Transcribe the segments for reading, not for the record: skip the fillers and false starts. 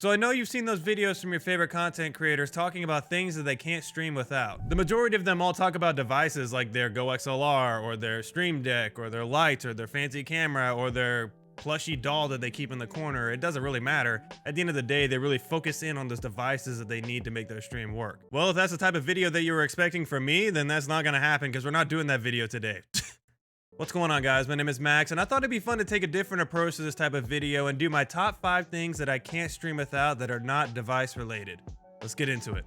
So I know you've seen those videos from your favorite content creators talking about things that they can't stream without. The majority of them all talk about devices like their Go XLR or their Stream Deck or their lights or their fancy camera or their plushy doll that they keep in the corner. It doesn't really matter. At the end of the day, they really focus in on those devices that they need to make their stream work. Well, if that's the type of video that you were expecting from me, then that's not gonna happen because we're not doing that video today. What's going on, guys? My name is Max, and I thought it'd be fun to take a different approach to this type of video and do my top 5 things that I can't stream without that are not device related. Let's get into it.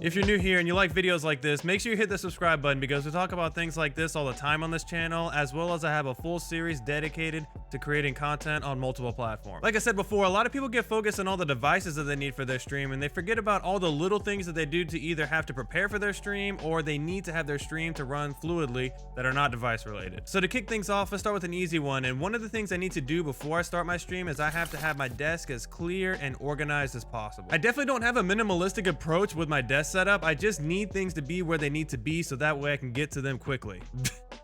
If you're new here and you like videos like this, make sure you hit the subscribe button because we talk about things like this all the time on this channel, as well as I have a full series dedicated to creating content on multiple platforms. Like I said before, a lot of people get focused on all the devices that they need for their stream, and they forget about all the little things that they do to either have to prepare for their stream or they need to have their stream to run fluidly that are not device related. So to kick things off, let's start with an easy one. And one of the things I need to do before I start my stream is I have to have my desk as clear and organized as possible. I definitely don't have a minimalistic approach with my desk setup. I just need things to be where they need to be so that way I can get to them quickly.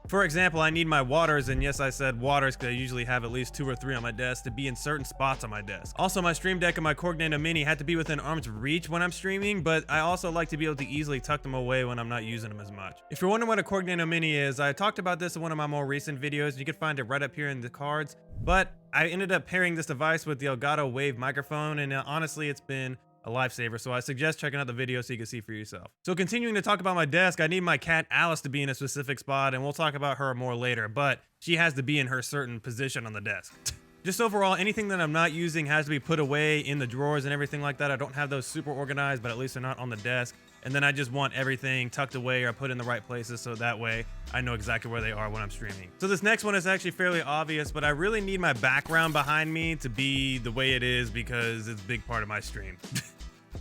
For example, I need my waters, and yes, I said waters because I usually have at least 2 or 3 on my desk, to be in certain spots on my desk. Also, my Stream Deck and my Korg Nano Mini had to be within arm's reach when I'm streaming, but I also like to be able to easily tuck them away when I'm not using them as much. If you're wondering what a Korg Nano Mini is, I talked about this in one of my more recent videos. You can find it right up here in the cards, but I ended up pairing this device with the Elgato Wave microphone, and honestly, it's been a lifesaver, so I suggest checking out the video so you can see for yourself. So continuing to talk about my desk, I need my cat Alice to be in a specific spot, and we'll talk about her more later, but she has to be in her certain position on the desk. Just overall, anything that I'm not using has to be put away in the drawers and everything like that. I don't have those super organized, but at least they're not on the desk. And then I just want everything tucked away or put in the right places so that way I know exactly where they are when I'm streaming. So this next one is actually fairly obvious, but I really need my background behind me to be the way it is because it's a big part of my stream.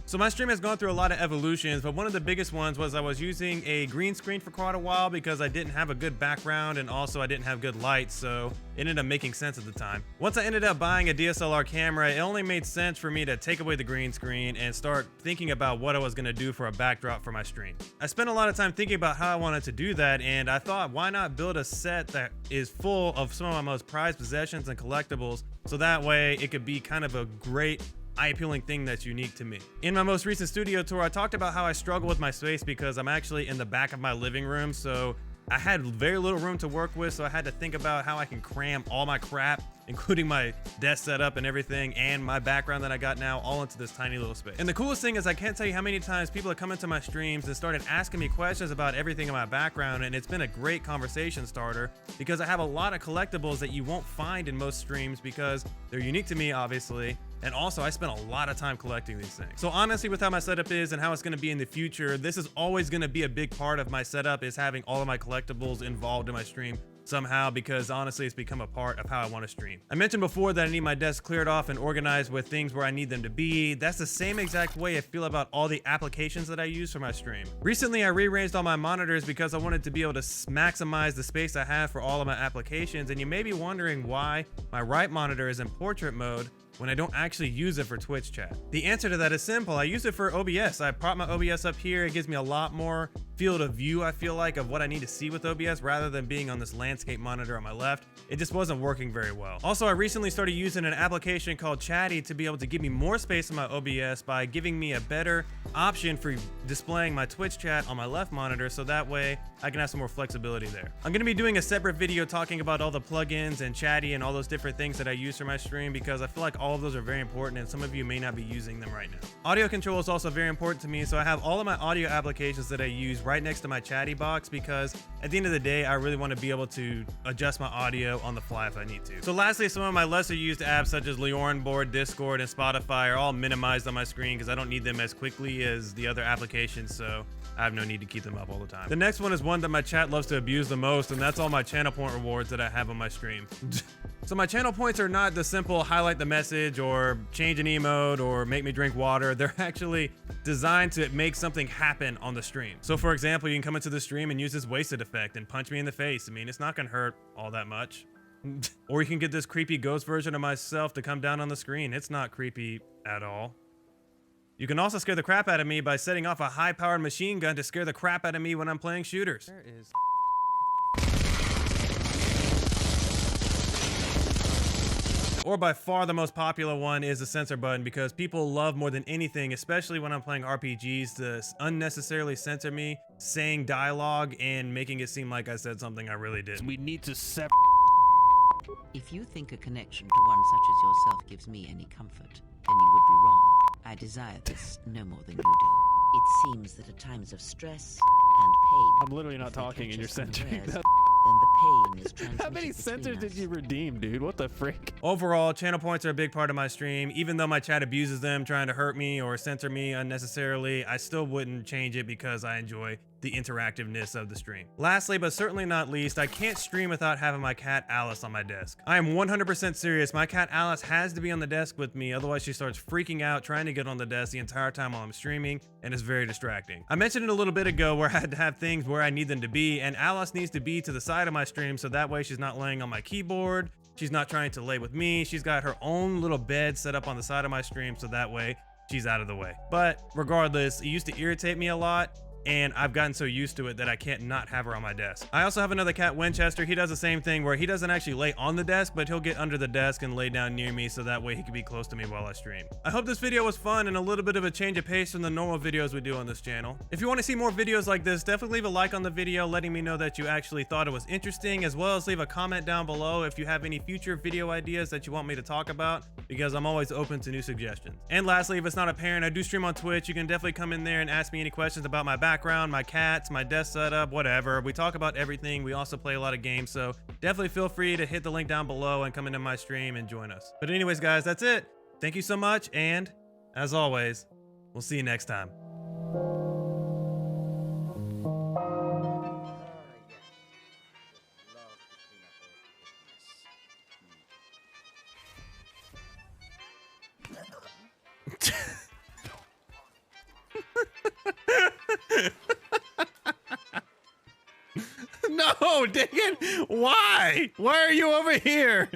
So my stream has gone through a lot of evolutions, but one of the biggest ones was I was using a green screen for quite a while because I didn't have a good background and also I didn't have good lights, so it ended up making sense at the time. Once I ended up buying a DSLR camera, it only made sense for me to take away the green screen and start thinking about what I was going to do for a backdrop for my stream. I spent a lot of time thinking about how I wanted to do that, and I thought, why not build a set that is full of some of my most prized possessions and collectibles, so that way it could be kind of a great eye-appealing thing that's unique to me. In my most recent studio tour, I talked about how I struggle with my space because I'm actually in the back of my living room, so I had very little room to work with, so I had to think about how I can cram all my crap, including my desk setup and everything, and my background that I got now, all into this tiny little space. And the coolest thing is I can't tell you how many times people have come into my streams and started asking me questions about everything in my background, and it's been a great conversation starter because I have a lot of collectibles that you won't find in most streams because they're unique to me, obviously. And also, I spent a lot of time collecting these things. So honestly, with how my setup is and how it's gonna be in the future, this is always gonna be a big part of my setup, is having all of my collectibles involved in my stream somehow, because honestly, it's become a part of how I want to stream. I mentioned before that I need my desk cleared off and organized with things where I need them to be. That's the same exact way I feel about all the applications that I use for my stream. Recently, I rearranged all my monitors because I wanted to be able to maximize the space I have for all of my applications, and you may be wondering why my right monitor is in portrait mode when I don't actually use it for Twitch chat. The answer to that is simple. I use it for OBS. I prop my OBS up here. It gives me a lot more field of view, I feel like, of what I need to see with OBS rather than being on this landscape monitor on my left. It just wasn't working very well. Also, I recently started using an application called Chatty to be able to give me more space on my OBS by giving me a better option for displaying my Twitch chat on my left monitor, so that way I can have some more flexibility there. I'm gonna be doing a separate video talking about all the plugins and Chatty and all those different things that I use for my stream because I feel like all of those are very important and some of you may not be using them right now. Audio control is also very important to me, so I have all of my audio applications that I use right next to my Chatty box because at the end of the day, I really want to be able to adjust my audio on the fly if I need to. So lastly, some of my lesser used apps such as Leorn Board, Discord, and Spotify are all minimized on my screen because I don't need them as quickly as the other applications, so I have no need to keep them up all the time. The next one is one that my chat loves to abuse the most, and that's all my channel point rewards that I have on my stream. So my channel points are not the simple highlight the message or change an emote or make me drink water. They're actually designed to make something happen on the stream. So for example, you can come into the stream and use this wasted effect and punch me in the face. I mean, it's not gonna hurt all that much. Or you can get this creepy ghost version of myself to come down on the screen. It's not creepy at all. You can also scare the crap out of me by setting off a high-powered machine gun to scare the crap out of me when I'm playing shooters. There is or by far the most popular one, is the censor button, because people love more than anything, especially when I'm playing RPGs, to unnecessarily censor me saying dialogue and making it seem like I said something I really didn't. We need to separate. If you think a connection to one such as yourself gives me any comfort, then you would be wrong. I desire this no more than you do. It seems that at times of stress and pain, I'm literally not talking and you're censoring that. then the pain is transmitted. How many censors did you redeem, dude? What the frick? Overall, channel points are a big part of my stream. Even though my chat abuses them, trying to hurt me or censor me unnecessarily, I still wouldn't change it because I enjoy the interactiveness of the stream. Lastly, but certainly not least, I can't stream without having my cat Alice on my desk. I am 100% serious. My cat Alice has to be on the desk with me, otherwise she starts freaking out trying to get on the desk the entire time while I'm streaming, and it's very distracting. I mentioned it a little bit ago where I had to have things where I need them to be, and Alice needs to be to the side of my stream so that way she's not laying on my keyboard, she's not trying to lay with me, she's got her own little bed set up on the side of my stream so that way she's out of the way. But regardless, it used to irritate me a lot, and I've gotten so used to it that I can't not have her on my desk. I also have another cat, Winchester. He does the same thing where he doesn't actually lay on the desk, but he'll get under the desk and lay down near me so that way he can be close to me while I stream. I hope this video was fun and a little bit of a change of pace from the normal videos we do on this channel. If you want to see more videos like this, definitely leave a like on the video letting me know that you actually thought it was interesting, as well as leave a comment down below if you have any future video ideas that you want me to talk about, because I'm always open to new suggestions. And lastly, if it's not apparent, I do stream on Twitch. You can definitely come in there and ask me any questions about my background, my cats, my desk setup, whatever. We talk about everything. We also play a lot of games, so definitely feel free to hit the link down below and come into my stream and join us. But anyways, guys, that's it. Thank you so much, and as always, we'll see you next time. No, dang it! Why? Why are you over here?